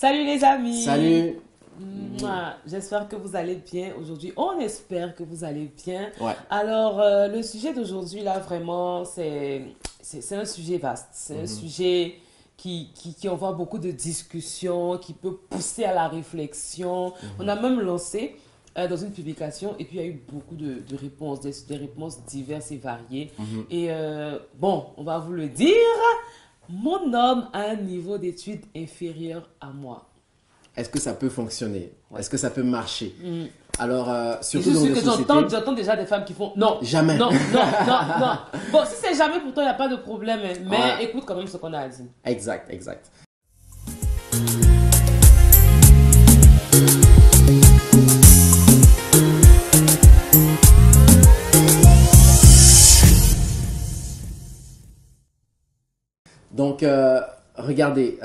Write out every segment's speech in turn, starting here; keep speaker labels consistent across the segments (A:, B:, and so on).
A: Salut les amis.
B: Salut.
A: J'espère que vous allez bien aujourd'hui. On espère que vous allez bien.
B: Ouais.
A: Alors, le sujet d'aujourd'hui, là, vraiment, c'est un sujet vaste. C'est un sujet qui envoie beaucoup de discussions, qui peut pousser à la réflexion. On a même lancé dans une publication et puis il y a eu beaucoup de réponses, des réponses diverses et variées. Et bon, on va vous le dire. Mon homme a un niveau d'études inférieur à moi.
B: Est-ce que ça peut fonctionner? Est-ce que ça peut marcher? Alors,
A: Et
B: surtout
A: je
B: dans
A: suis
B: nos
A: que
B: sociétés...
A: j'entends déjà des femmes qui font non.
B: Jamais.
A: Non, non, non, non. Bon, si c'est jamais pour toi, il n'y a pas de problème. Hein. Mais
B: Ouais.
A: écoute quand même ce qu'on a dit.
B: Exact, exact. Donc, regardez,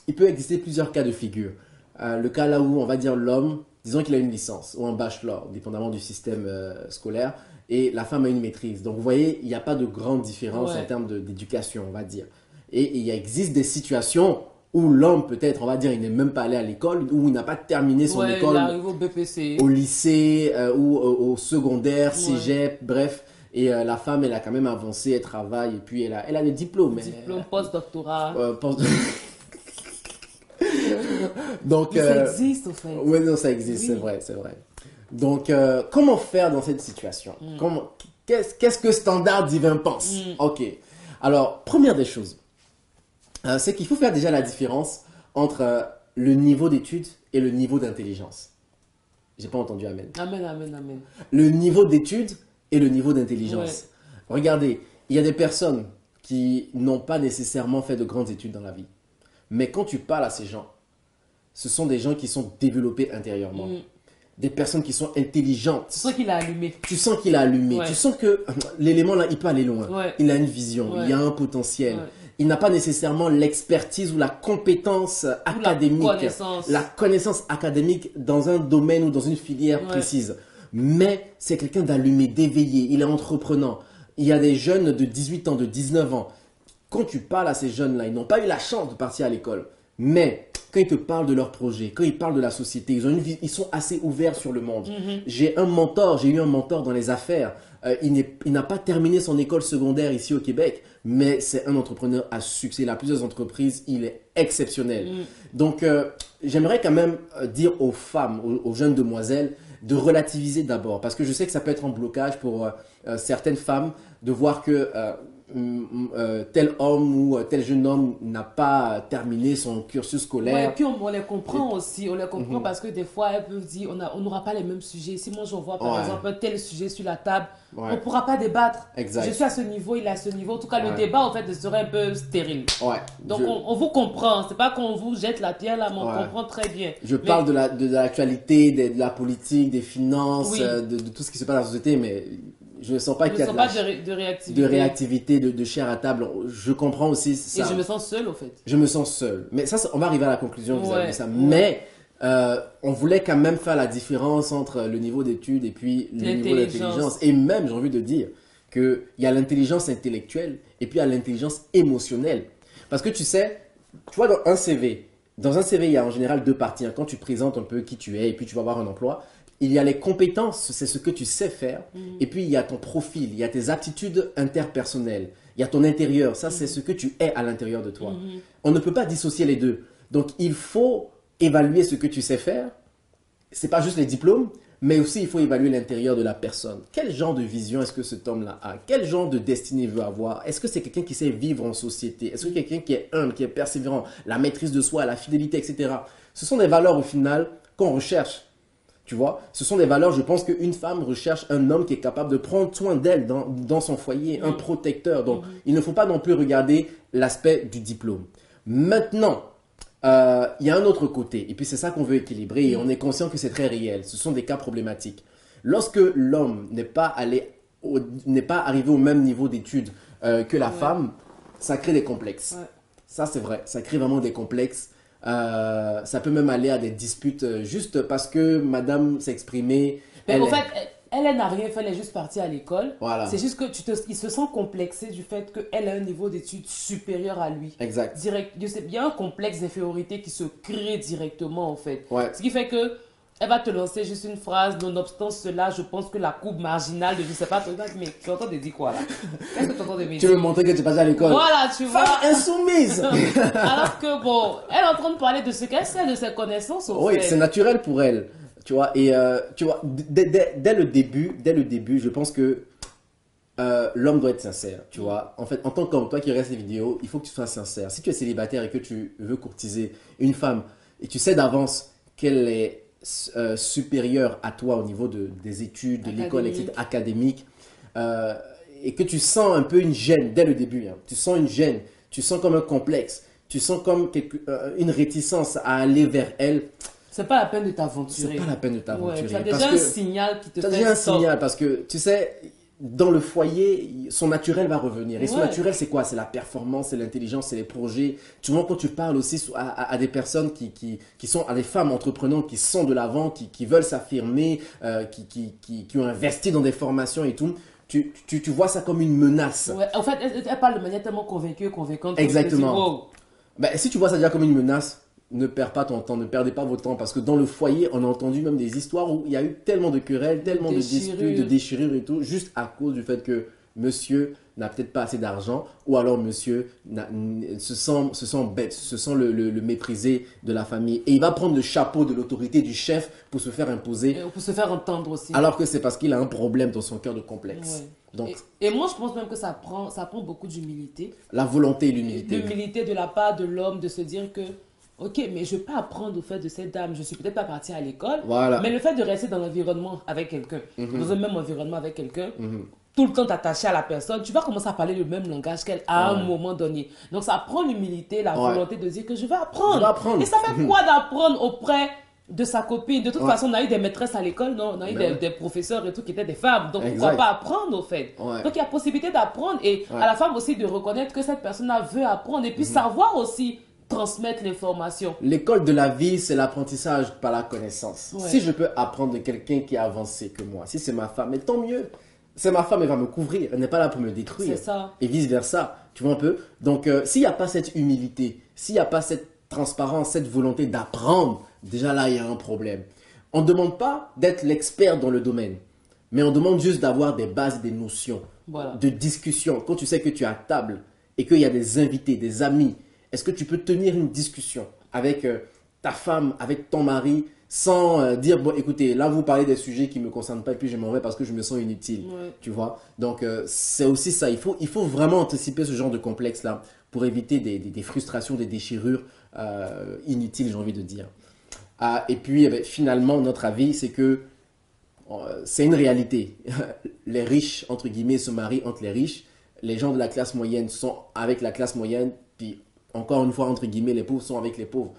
B: il peut exister plusieurs cas de figure. Le cas là où on va dire l'homme, disons qu'il a une licence ou un bachelor, dépendamment du système scolaire, et la femme a une maîtrise. Donc, vous voyez, il n'y a pas de grande différence en termes d'éducation, on va dire. Et il existe des situations où l'homme, peut-être, on va dire, il n'est même pas allé à l'école, où il n'a pas terminé son école
A: il arrive au BPC.
B: au lycée ou au secondaire, cégep, bref. Et la femme, elle a quand même avancé, elle travaille, et puis elle a des diplômes.
A: Diplôme, post-doctorat.
B: Donc,
A: Mais ça existe, au fait.
B: oui, non, ça existe,
A: Oui.
B: c'est vrai, c'est vrai. Donc, comment faire dans cette situation? Qu'est-ce que Standard Divin pense? Ok. Alors, première des choses, c'est qu'il faut faire déjà la différence entre le niveau d'études et le niveau d'intelligence. J'ai pas entendu amen.
A: Amen, amen, amen.
B: Le niveau d'études et le niveau d'intelligence. Regardez, il y a des personnes qui n'ont pas nécessairement fait de grandes études dans la vie. Mais quand tu parles à ces gens, ce sont des gens qui sont développés intérieurement. Des personnes qui sont intelligentes.
A: Tu sens qu'il a allumé.
B: Tu sens qu'il a allumé.
A: Ouais.
B: Tu sens que l'élément là, il peut aller loin.
A: Ouais.
B: Il a une vision,
A: Ouais.
B: il a un potentiel.
A: Ouais.
B: Il n'a pas nécessairement l'expertise ou la compétence académique, la connaissance académique dans un domaine ou dans une filière précise. Mais c'est quelqu'un d'allumé, d'éveillé, il est entreprenant. Il y a des jeunes de 18 ans, de 19 ans. Quand tu parles à ces jeunes-là, ils n'ont pas eu la chance de partir à l'école. Mais quand ils te parlent de leur projet, quand ils parlent de la société, ils sont assez ouverts sur le monde. J'ai eu un mentor dans les affaires. Il n'a pas terminé son école secondaire ici au Québec, mais c'est un entrepreneur à succès. Il a plusieurs entreprises, il est exceptionnel. Donc, j'aimerais quand même dire aux femmes, aux jeunes demoiselles, de relativiser d'abord. Parce que je sais que ça peut être un blocage pour certaines femmes de voir que tel homme ou tel jeune homme n'a pas terminé son cursus scolaire.
A: Ouais, et puis on les comprend aussi. On les comprend parce que des fois, elles peuvent dire on n'aura pas les mêmes sujets. Si moi j'envoie par exemple un tel sujet sur la table, on ne pourra pas débattre.
B: Exact.
A: Je suis à ce niveau, il est à ce niveau. En tout cas, le débat en fait serait un peu stérile. Donc on vous comprend. C'est pas qu'on vous jette la pierre là, mais on comprend très bien.
B: Je parle de l'actualité, de la politique, des finances, de tout ce qui se passe dans la société, mais je ne sens pas qu'il y a de réactivité, de chair à table. Je comprends aussi ça.
A: Et je me sens seule, au fait.
B: Je me sens seul. Mais ça, on va arriver à la conclusion vis-à-vis de ça. Mais on voulait quand même faire la différence entre le niveau d'études et puis le niveau d'intelligence. Et même, j'ai envie de dire qu'il y a l'intelligence intellectuelle et puis il y a l'intelligence émotionnelle. Parce que tu sais, tu vois, dans un CV, il y a en général deux parties. Quand tu présentes un peu qui tu es et puis tu vas avoir un emploi, il y a les compétences, c'est ce que tu sais faire. Et puis, il y a ton profil, il y a tes aptitudes interpersonnelles. Il y a ton intérieur. Ça, c'est ce que tu es à l'intérieur de toi. On ne peut pas dissocier les deux. Donc, il faut évaluer ce que tu sais faire. Ce n'est pas juste les diplômes, mais aussi il faut évaluer l'intérieur de la personne. Quel genre de vision est-ce que cet homme-là a? Quel genre de destinée il veut avoir? Est-ce que c'est quelqu'un qui sait vivre en société? Est-ce que c'est quelqu'un qui est humble, qui est persévérant? La maîtrise de soi, la fidélité, etc. Ce sont des valeurs au final qu'on recherche. Tu vois, ce sont des valeurs, je pense qu'une femme recherche un homme qui est capable de prendre soin d'elle dans son foyer, un protecteur. Donc, il ne faut pas non plus regarder l'aspect du diplôme. Maintenant, il y a un autre côté, et puis c'est ça qu'on veut équilibrer, et on est conscient que c'est très réel. Ce sont des cas problématiques. Lorsque l'homme n'est pas arrivé au même niveau d'études que la femme, ça crée des complexes. Ça, c'est vrai, ça crée vraiment des complexes. Ça peut même aller à des disputes juste parce que madame s'est exprimée.
A: Mais en fait, elle n'a rien fait, elle est juste partie à l'école.
B: Voilà.
A: C'est juste que il se sent complexé du fait qu'elle a un niveau d'études supérieur à lui.
B: Exact.
A: Direct, il y a un complexe d'infériorité qui se crée directement en fait.
B: Ouais.
A: Ce qui fait que elle va te lancer juste une phrase, nonobstant cela, je pense que la courbe marginale de je sais pas, mais tu entends de dire quoi là? Qu'est-ce que tu entends de dire?
B: Tu veux montrer que tu passes à l'école?
A: Voilà, tu vois.
B: Femme insoumise!
A: Alors que bon, elle est en train de parler de ce qu'elle sait, de ses connaissances au
B: Oui,
A: fait.
B: c'est naturel pour elle. Tu vois, et tu vois, dès le début, je pense que l'homme doit être sincère, tu vois. En fait, en tant qu'homme, toi qui regardes ces vidéos, il faut que tu sois sincère. Si tu es célibataire et que tu veux courtiser une femme, et tu sais d'avance qu'elle est supérieure à toi au niveau des études, de l'école, etc., académique, et que tu sens un peu une gêne dès le début, hein. Tu sens une gêne, tu sens comme un complexe, tu sens comme une réticence à aller vers elle.
A: C'est pas la peine de t'aventurer.
B: C'est pas la peine de t'aventurer.
A: Ouais, tu as déjà un signal qui te fait
B: déjà un
A: stop.
B: signal parce que, tu sais, dans le foyer, son naturel va revenir. Et son naturel, c'est quoi? C'est la performance, c'est l'intelligence, c'est les projets. Tu vois, quand tu parles aussi à des personnes qui sont, à des femmes entreprenantes qui sont de l'avant, qui veulent s'affirmer, qui ont investi dans des formations et tout, tu vois ça comme une menace.
A: Ouais, en fait, elle parle de manière tellement convaincue et convaincante.
B: Exactement.
A: Que wow.
B: Ben, si tu vois ça déjà comme une menace, ne perds pas ton temps, ne perdez pas votre temps. Parce que dans le foyer, on a entendu même des histoires où il y a eu tellement de querelles, tellement de disputes, de déchirures et tout, juste à cause du fait que monsieur n'a peut-être pas assez d'argent, ou alors monsieur se sent bête, se sent le méprisé de la famille. Et il va prendre le chapeau de l'autorité du chef pour se faire imposer.
A: Et pour se faire entendre aussi.
B: Alors que c'est parce qu'il a un problème dans son cœur de complexe.
A: Ouais.
B: Donc,
A: et moi, je pense même que ça prend beaucoup d'humilité.
B: La volonté et l'humilité.
A: L'humilité de la part de l'homme de se dire que ok, mais je peux apprendre au fait de cette dame. Je suis peut-être pas partie à l'école,
B: voilà.
A: Mais le fait de rester dans l'environnement avec quelqu'un, dans un même environnement avec quelqu'un, tout le temps t'attacher à la personne, tu vas commencer à parler le même langage qu'elle à un moment donné. Donc ça prend l'humilité, la volonté de dire que je vais apprendre.
B: Je vais apprendre.
A: Et ça fait quoi d'apprendre auprès de sa copine? De toute façon, on a eu des maîtresses à l'école, non? On a eu des professeurs et tout qui étaient des femmes. Donc pourquoi pas apprendre au fait? Donc il y a possibilité d'apprendre et à la femme aussi de reconnaître que cette personne-là veut apprendre et puis savoir aussi transmettre l'information.
B: L'école de la vie, c'est l'apprentissage par la connaissance. Si je peux apprendre de quelqu'un qui a avancé que moi, si c'est ma femme, mais tant mieux. C'est ma femme, elle va me couvrir. Elle n'est pas là pour me détruire.
A: C'est ça.
B: Et vice versa. Tu vois un peu? Donc, s'il n'y a pas cette humilité, s'il n'y a pas cette transparence, cette volonté d'apprendre, déjà là, il y a un problème. On ne demande pas d'être l'expert dans le domaine, mais on demande juste d'avoir des bases, des notions, de discussion. Quand tu sais que tu es à table et qu'il y a des invités, des amis, est-ce que tu peux tenir une discussion avec ta femme, avec ton mari, sans dire, bon, écoutez, là, vous parlez des sujets qui ne me concernent pas et puis je m'en vais parce que je me sens inutile. Tu vois? Donc, c'est aussi ça. Il faut vraiment anticiper ce genre de complexe-là pour éviter des frustrations, des déchirures inutiles, j'ai envie de dire. Et puis, finalement, notre avis, c'est que c'est une réalité. Les riches, entre guillemets, se marient entre les riches. Les gens de la classe moyenne sont avec la classe moyenne, puis encore une fois, entre guillemets, les pauvres sont avec les pauvres.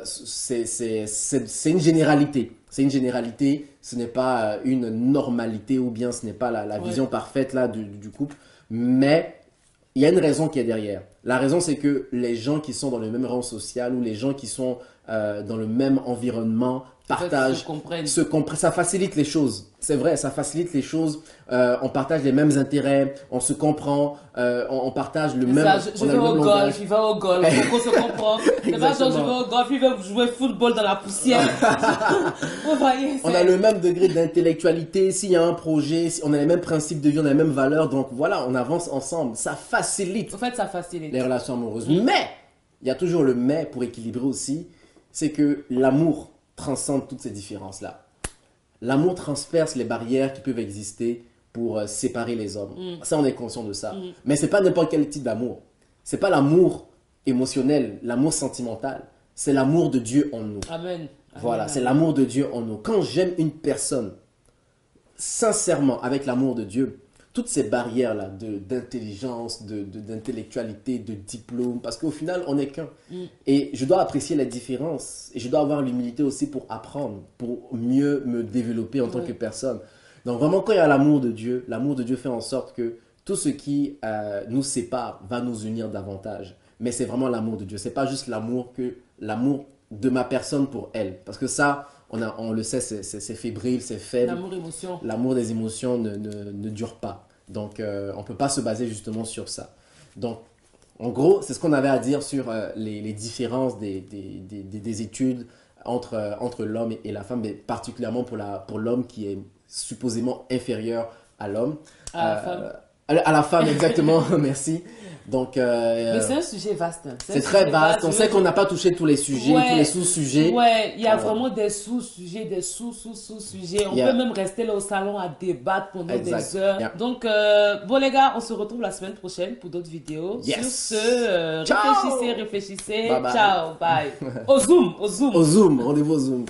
B: C'est une généralité. C'est une généralité. Ce n'est pas une normalité ou bien ce n'est pas la vision parfaite là, du couple. Mais il y a une raison qui est derrière. La raison, c'est que les gens qui sont dans le même rang social ou les gens qui sont dans le même environnement partagent, se comprennent. Ça facilite les choses. C'est vrai, ça facilite les choses. On partage les mêmes intérêts, on se comprend, on partage le même.
A: Je vais au golf, il va au golf, on se comprend. C'est pas genre je vais au golf, il va jouer football dans la poussière.
B: On a le même degré d'intellectualité. S'il y a un projet, on a les mêmes principes de vie, on a les mêmes valeurs. Donc voilà, on avance ensemble. Ça facilite.
A: En fait, ça facilite
B: les relations amoureuses. Mais il y a toujours le mais pour équilibrer aussi. C'est que l'amour transcende toutes ces différences-là. L'amour transperce les barrières qui peuvent exister pour séparer les hommes. Ça, on est conscient de ça. Mais ce n'est pas n'importe quel type d'amour. Ce n'est pas l'amour émotionnel, l'amour sentimental. C'est l'amour de Dieu en nous.
A: Amen.
B: Voilà, c'est l'amour de Dieu en nous. Quand j'aime une personne, sincèrement, avec l'amour de Dieu, toutes ces barrières-là d'intelligence, d'intellectualité, de diplôme, parce qu'au final, on n'est qu'un. Et je dois apprécier la différence et je dois avoir l'humilité aussi pour apprendre, pour mieux me développer en tant que personne. Donc vraiment, quand il y a l'amour de Dieu fait en sorte que tout ce qui nous sépare va nous unir davantage. Mais c'est vraiment l'amour de Dieu. Ce n'est pas juste l'amour de ma personne pour elle. Parce que ça, on le sait, c'est fébrile, c'est faible.
A: L'amour-émotion.
B: L'amour des émotions ne dure pas. Donc, on ne peut pas se baser justement sur ça. Donc, en gros, c'est ce qu'on avait à dire sur les différences des études entre l'homme et la femme, mais particulièrement pour l'homme qui est supposément inférieur à l'homme.
A: À la femme.
B: À la femme, exactement, merci. Donc,
A: mais c'est un sujet vaste.
B: C'est très vaste. On sait qu'on n'a pas touché tous les sujets, tous les sous-sujets.
A: Ouais, il y a vraiment des sous-sujets, des sous-sujets. On peut même rester là au salon à débattre pendant des heures. Donc, bon les gars, on se retrouve la semaine prochaine pour d'autres vidéos. Sur ce, réfléchissez. Bye bye. Ciao, bye. Au Zoom.
B: Au Zoom, rendez-vous au Zoom.